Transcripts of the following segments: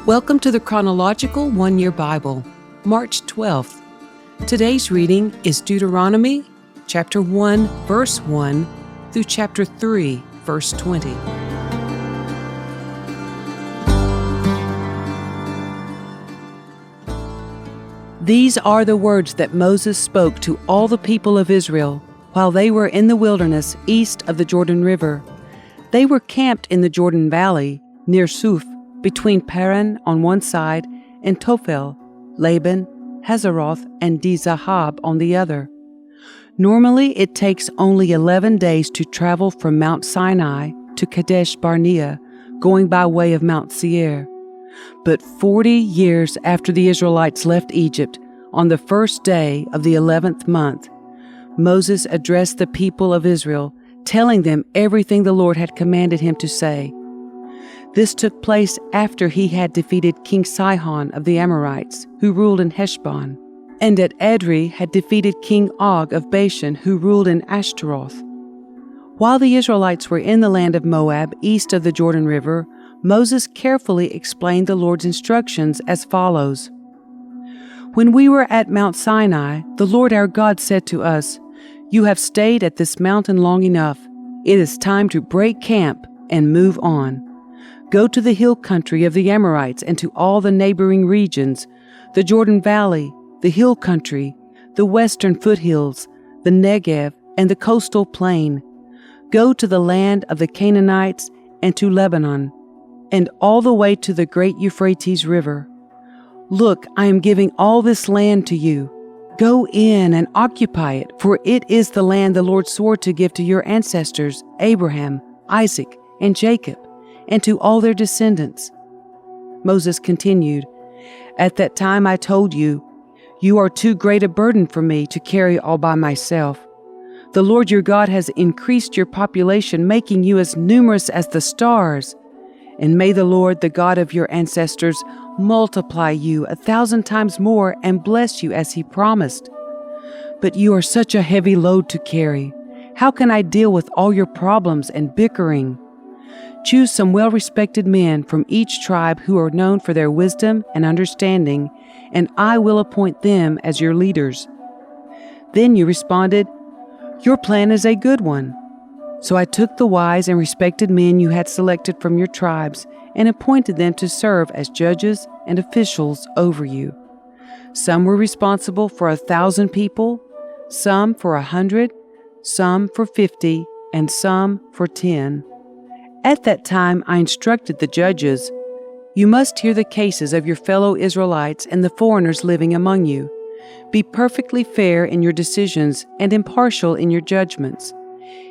Welcome to the Chronological One-Year Bible, March 12th. Today's reading is Deuteronomy, chapter 1, verse 1, through chapter 3, verse 20. These are the words that Moses spoke to all the people of Israel while they were in the wilderness east of the Jordan River. They were camped in the Jordan Valley, near Suf, between Paran on one side and Tophel, Laban, Hazeroth, and Dizahab on the other. Normally it takes only 11 days to travel from Mount Sinai to Kadesh Barnea, going by way of Mount Seir. But 40 years after the Israelites left Egypt, on the first day of the 11th month, Moses addressed the people of Israel, telling them everything the Lord had commanded him to say. This took place after he had defeated King Sihon of the Amorites, who ruled in Heshbon, and at Edrei had defeated King Og of Bashan, who ruled in Ashtaroth. While the Israelites were in the land of Moab, east of the Jordan River, Moses carefully explained the Lord's instructions as follows. When we were at Mount Sinai, the Lord our God said to us, "You have stayed at this mountain long enough. It is time to break camp and move on. Go to the hill country of the Amorites and to all the neighboring regions, the Jordan Valley, the hill country, the western foothills, the Negev, and the coastal plain. Go to the land of the Canaanites and to Lebanon, and all the way to the great Euphrates River. Look, I am giving all this land to you. Go in and occupy it, for it is the land the Lord swore to give to your ancestors, Abraham, Isaac, and Jacob, and to all their descendants." Moses continued, "At that time I told you, you are too great a burden for me to carry all by myself. The Lord your God has increased your population, making you as numerous as the stars. And may the Lord, the God of your ancestors, multiply you 1,000 times more and bless you as he promised. But you are such a heavy load to carry. How can I deal with all your problems and bickering? Choose some well-respected men from each tribe who are known for their wisdom and understanding, and I will appoint them as your leaders." Then you responded, "Your plan is a good one." So I took the wise and respected men you had selected from your tribes and appointed them to serve as judges and officials over you. Some were responsible for 1,000 people, some for 100, some for 50, and some for 10. At that time I instructed the judges, "You must hear the cases of your fellow Israelites and the foreigners living among you. Be perfectly fair in your decisions and impartial in your judgments.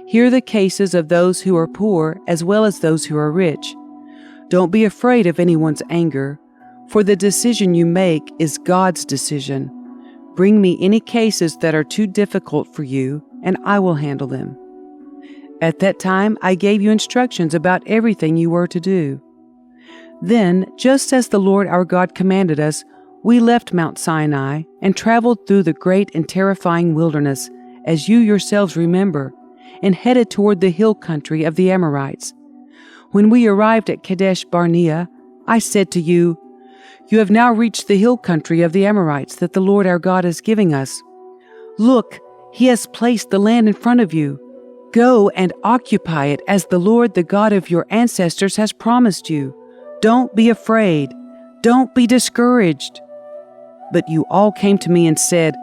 Hear the cases of those who are poor as well as those who are rich. Don't be afraid of anyone's anger, for the decision you make is God's decision. Bring me any cases that are too difficult for you, and I will handle them." At that time, I gave you instructions about everything you were to do. Then, just as the Lord our God commanded us, we left Mount Sinai and traveled through the great and terrifying wilderness, as you yourselves remember, and headed toward the hill country of the Amorites. When we arrived at Kadesh Barnea, I said to you, "You have now reached the hill country of the Amorites that the Lord our God is giving us. Look, he has placed the land in front of you. Go and occupy it as the Lord, the God of your ancestors, has promised you. Don't be afraid. Don't be discouraged." But you all came to me and said,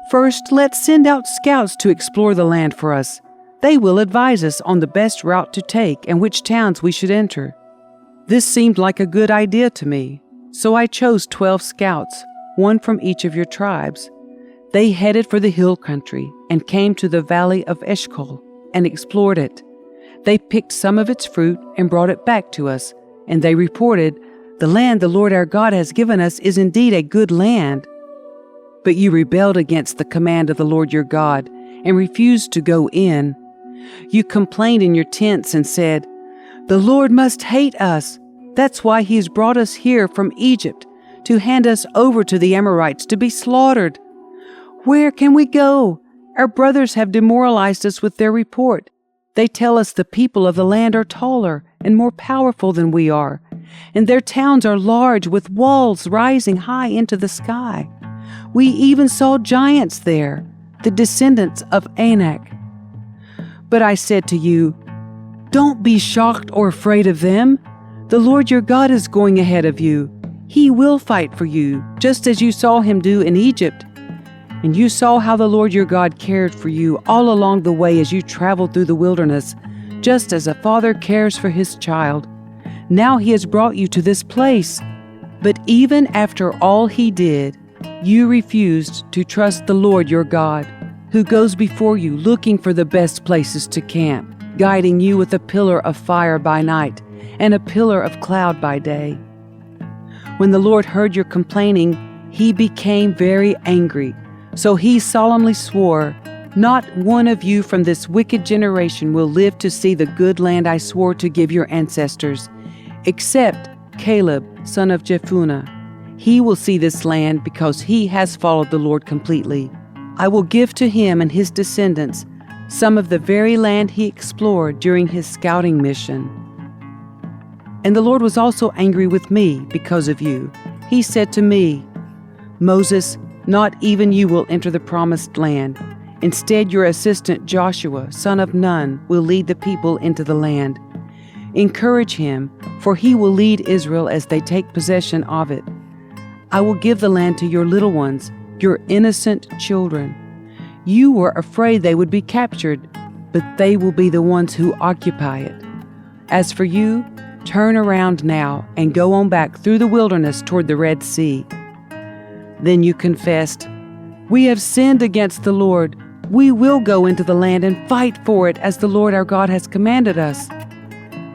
"First, let's send out scouts to explore the land for us. They will advise us on the best route to take and which towns we should enter." This seemed like a good idea to me, so I chose 12 scouts, one from each of your tribes. They headed for the hill country and came to the valley of Eshcol and explored it. They picked some of its fruit and brought it back to us, and they reported, "The land the Lord our God has given us is indeed a good land." But you rebelled against the command of the Lord your God and refused to go in. You complained in your tents and said, "The Lord must hate us. That's why he has brought us here from Egypt to hand us over to the Amorites to be slaughtered. Where can we go? Our brothers have demoralized us with their report. They tell us the people of the land are taller and more powerful than we are, and their towns are large with walls rising high into the sky. We even saw giants there, the descendants of Anak. But I said to you, don't be shocked or afraid of them. The Lord your God is going ahead of you. He will fight for you, just as you saw him do in Egypt. And you saw how the Lord your God cared for you all along the way as you traveled through the wilderness, just as a father cares for his child. Now he has brought you to this place. But even after all he did, you refused to trust the Lord your God, who goes before you looking for the best places to camp, guiding you with a pillar of fire by night and a pillar of cloud by day. When the Lord heard your complaining, he became very angry. So he solemnly swore, not one of you from this wicked generation will live to see the good land I swore to give your ancestors, except Caleb, son of Jephunneh. He will see this land because he has followed the Lord completely. I will give to him and his descendants some of the very land he explored during his scouting mission. And the Lord was also angry with me because of you. He said to me, Moses, not even you will enter the promised land. Instead, your assistant Joshua, son of Nun, will lead the people into the land. Encourage him, for he will lead Israel as they take possession of it. I will give the land to your little ones, your innocent children. You were afraid they would be captured, but they will be the ones who occupy it. As for you, turn around now and go on back through the wilderness toward the Red Sea. Then you confessed, we have sinned against the Lord. We will go into the land and fight for it as the Lord our God has commanded us.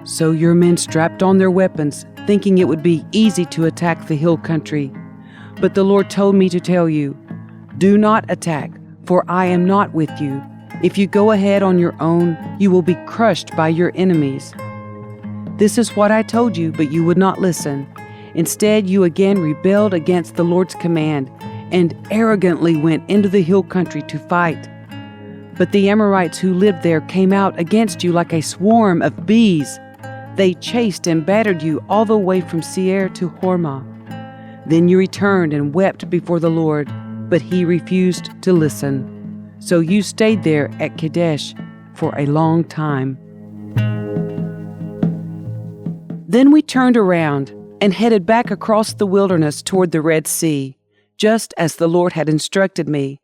So your men strapped on their weapons, thinking it would be easy to attack the hill country. But the Lord told me to tell you, do not attack, for I am not with you. If you go ahead on your own, you will be crushed by your enemies. This is what I told you, but you would not listen. Instead, you again rebelled against the Lord's command and arrogantly went into the hill country to fight. But the Amorites who lived there came out against you like a swarm of bees. They chased and battered you all the way from Seir to Hormah. Then you returned and wept before the Lord, but he refused to listen. So you stayed there at Kadesh for a long time. Then we turned around and headed back across the wilderness toward the Red Sea, just as the Lord had instructed me,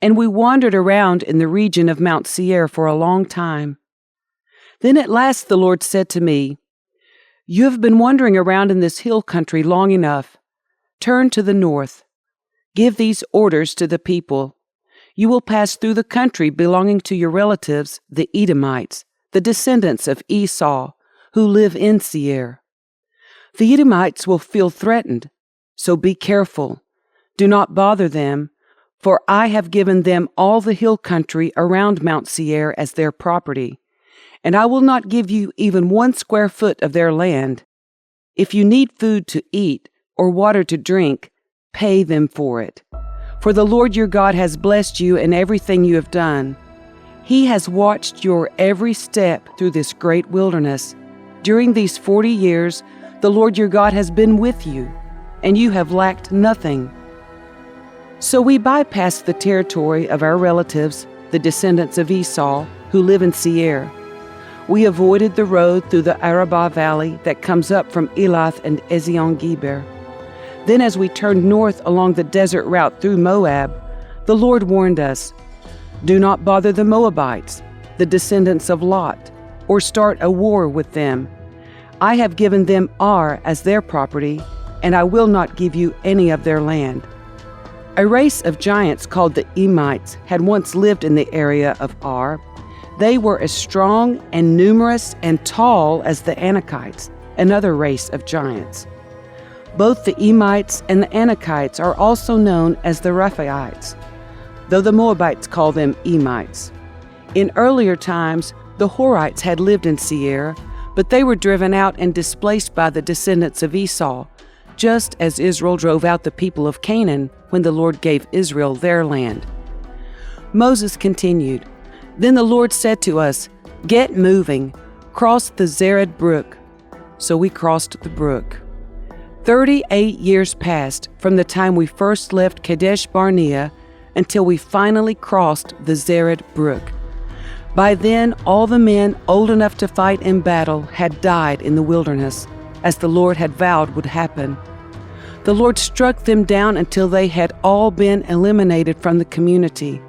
and we wandered around in the region of Mount Seir for a long time. Then at last the Lord said to me, you have been wandering around in this hill country long enough. Turn to the north. Give these orders to the people. You will pass through the country belonging to your relatives, the Edomites, the descendants of Esau, who live in Seir. The Edomites will feel threatened, so be careful. Do not bother them, for I have given them all the hill country around Mount Seir as their property, and I will not give you even 1 square foot of their land. If you need food to eat or water to drink, pay them for it. For the Lord your God has blessed you in everything you have done. He has watched your every step through this great wilderness. During these 40 years, the Lord your God has been with you, and you have lacked nothing. So we bypassed the territory of our relatives, the descendants of Esau, who live in Seir. We avoided the road through the Arabah Valley that comes up from Elath and Ezion-Geber. Then as we turned north along the desert route through Moab, the Lord warned us, do not bother the Moabites, the descendants of Lot, or start a war with them. I have given them Ar as their property, and I will not give you any of their land. A race of giants called the Emites had once lived in the area of Ar. They were as strong and numerous and tall as the Anakites, another race of giants. Both the Emites and the Anakites are also known as the Rephaites, though the Moabites call them Emites. In earlier times, the Horites had lived in Seir, but they were driven out and displaced by the descendants of Esau, just as Israel drove out the people of Canaan when the Lord gave Israel their land. Moses continued, Then the Lord said to us, Get moving, cross the Zered brook. so we crossed the brook. 38 years passed from the time we first left Kadesh Barnea until we finally crossed the Zered Brook. By then, all the men old enough to fight in battle had died in the wilderness, as the Lord had vowed would happen. The Lord struck them down until they had all been eliminated from the community.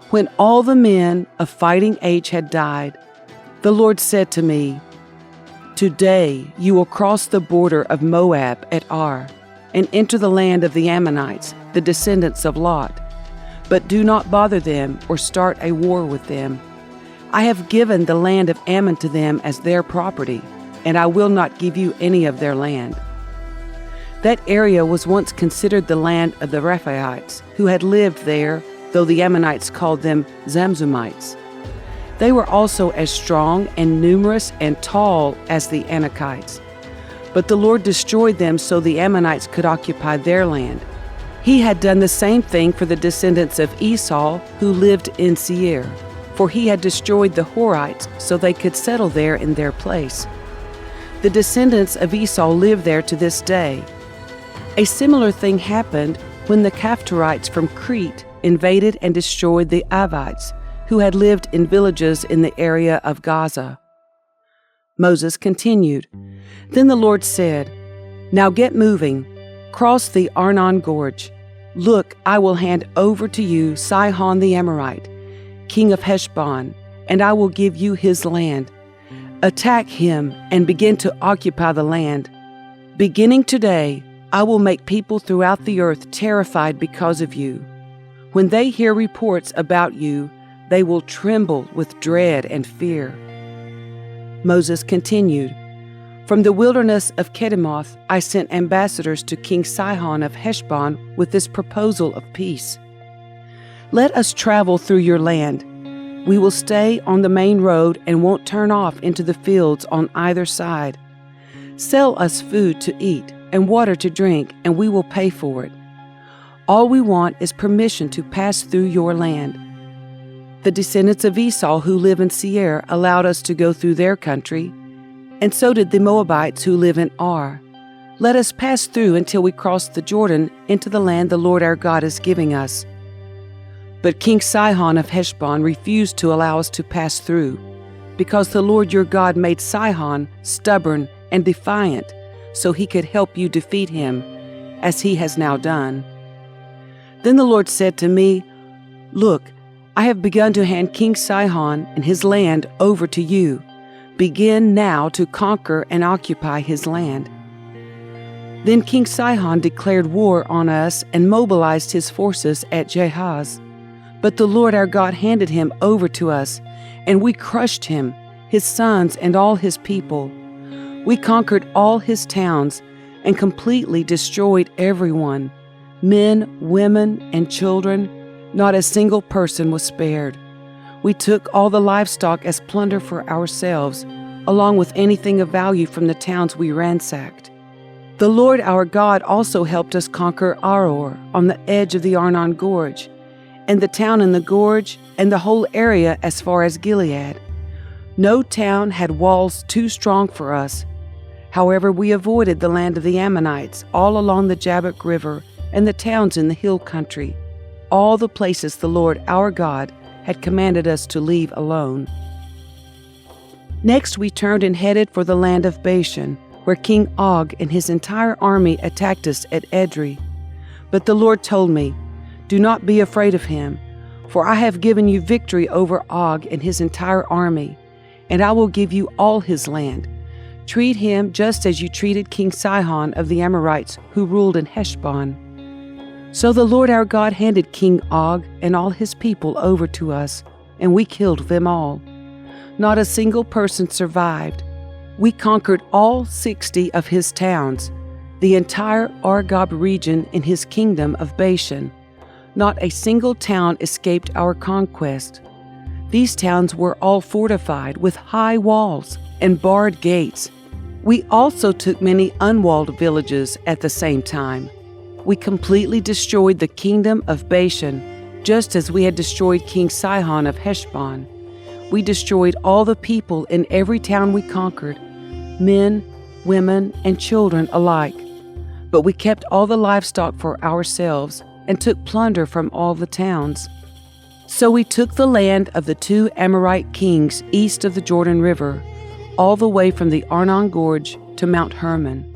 When all the men of fighting age had died, the Lord said to me, "Today you will cross the border of Moab at Ar, and enter the land of the Ammonites, the descendants of Lot. But do not bother them or start a war with them. I have given the land of Ammon to them as their property, and I will not give you any of their land." That area was once considered the land of the Rephaites, who had lived there, though the Ammonites called them Zamzumites. They were also as strong and numerous and tall as the Anakites. But the Lord destroyed them so the Ammonites could occupy their land. He had done the same thing for the descendants of Esau who lived in Seir, for he had destroyed the Horites so they could settle there in their place. The descendants of Esau live there to this day. A similar thing happened when the Caphtorites from Crete invaded and destroyed the Avites, who had lived in villages in the area of Gaza. Moses continued, "Then the Lord said, 'Now get moving, cross the Arnon Gorge. Look, I will hand over to you Sihon the Amorite, king of Heshbon, and I will give you his land. Attack him and begin to occupy the land. Beginning today, I will make people throughout the earth terrified because of you. When they hear reports about you, they will tremble with dread and fear.'" Moses continued, "From the wilderness of Kedemoth, I sent ambassadors to King Sihon of Heshbon with this proposal of peace. 'Let us travel through your land. We will stay on the main road and won't turn off into the fields on either side. Sell us food to eat and water to drink, and we will pay for it. All we want is permission to pass through your land.' The descendants of Esau who live in Seir allowed us to go through their country, and so did the Moabites who live in Ar. Let us pass through until we cross the Jordan into the land the Lord our God is giving us." But King Sihon of Heshbon refused to allow us to pass through, because the Lord your God made Sihon stubborn and defiant, so he could help you defeat him, as he has now done. Then the Lord said to me, "Look, I have begun to hand King Sihon and his land over to you. Begin now to conquer and occupy his land." Then King Sihon declared war on us and mobilized his forces at Jahaz. But the Lord our God handed him over to us, and we crushed him, his sons, and all his people. We conquered all his towns and completely destroyed everyone, men, women, and children. Not a single person was spared. We took all the livestock as plunder for ourselves, along with anything of value from the towns we ransacked. The Lord our God also helped us conquer Aror on the edge of the Arnon Gorge, and the town in the gorge, and the whole area as far as Gilead. No town had walls too strong for us. However, we avoided the land of the Ammonites all along the Jabbok River and the towns in the hill country, all the places the Lord our God had commanded us to leave alone. Next we turned and headed for the land of Bashan, where King Og and his entire army attacked us at Edrei. But the Lord told me, "Do not be afraid of him, for I have given you victory over Og and his entire army, and I will give you all his land. Treat him just as you treated King Sihon of the Amorites who ruled in Heshbon." So the Lord our God handed King Og and all his people over to us, and we killed them all. Not a single person survived. We conquered all 60 of his towns, the entire Argob region in his kingdom of Bashan. Not a single town escaped our conquest. These towns were all fortified with high walls and barred gates. We also took many unwalled villages at the same time. We completely destroyed the kingdom of Bashan, just as we had destroyed King Sihon of Heshbon. We destroyed all the people in every town we conquered, men, women, and children alike. But we kept all the livestock for ourselves and took plunder from all the towns. So we took the land of the 2 Amorite kings east of the Jordan River, all the way from the Arnon Gorge to Mount Hermon.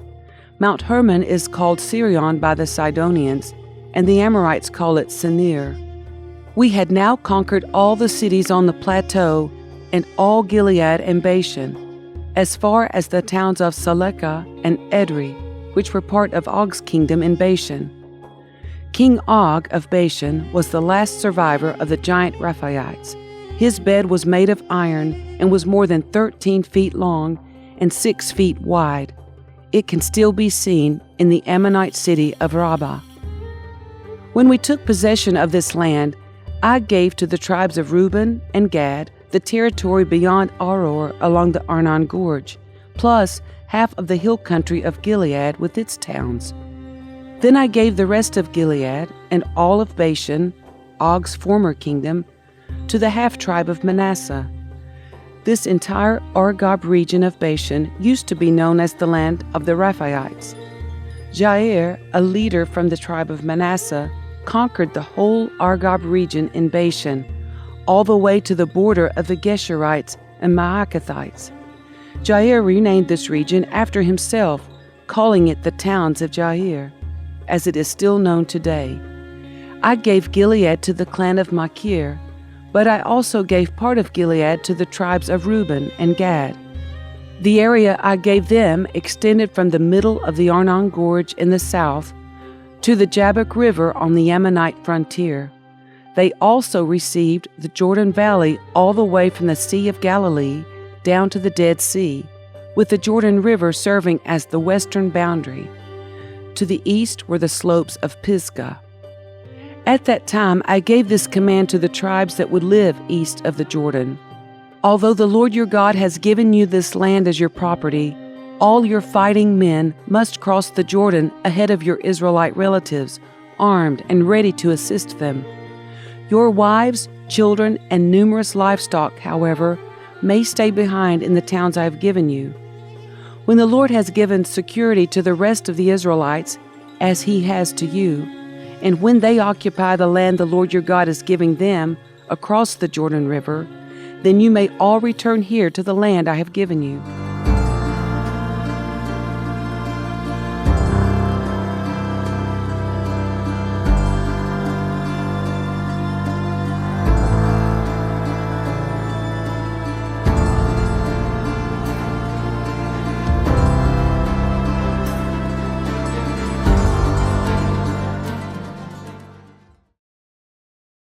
Mount Hermon is called Sihon by the Sidonians, and the Amorites call it Senir. We had now conquered all the cities on the plateau and all Gilead and Bashan, as far as the towns of Salekah and Edrei, which were part of Og's kingdom in Bashan. King Og of Bashan was the last survivor of the giant Rephaites. His bed was made of iron and was more than 13 feet long and 6 feet wide. It can still be seen in the Ammonite city of Rabbah. When we took possession of this land, I gave to the tribes of Reuben and Gad the territory beyond Aror along the Arnon Gorge, plus half of the hill country of Gilead with its towns. Then I gave the rest of Gilead and all of Bashan, Og's former kingdom, to the half-tribe of Manasseh. This entire Argob region of Bashan used to be known as the land of the Rephaites. Jair, a leader from the tribe of Manasseh, conquered the whole Argob region in Bashan, all the way to the border of the Geshurites and Maacathites. Jair renamed this region after himself, calling it the towns of Jair, as it is still known today. I gave Gilead to the clan of Machir, but I also gave part of Gilead to the tribes of Reuben and Gad. The area I gave them extended from the middle of the Arnon Gorge in the south to the Jabbok River on the Ammonite frontier. They also received the Jordan Valley all the way from the Sea of Galilee down to the Dead Sea, with the Jordan River serving as the western boundary. To the east were the slopes of Pisgah. At that time I gave this command to the tribes that would live east of the Jordan. Although the Lord your God has given you this land as your property, all your fighting men must cross the Jordan ahead of your Israelite relatives, armed and ready to assist them. Your wives, children, and numerous livestock, however, may stay behind in the towns I have given you. When the Lord has given security to the rest of the Israelites, as he has to you, and when they occupy the land the Lord your God is giving them across the Jordan River, then you may all return here to the land I have given you.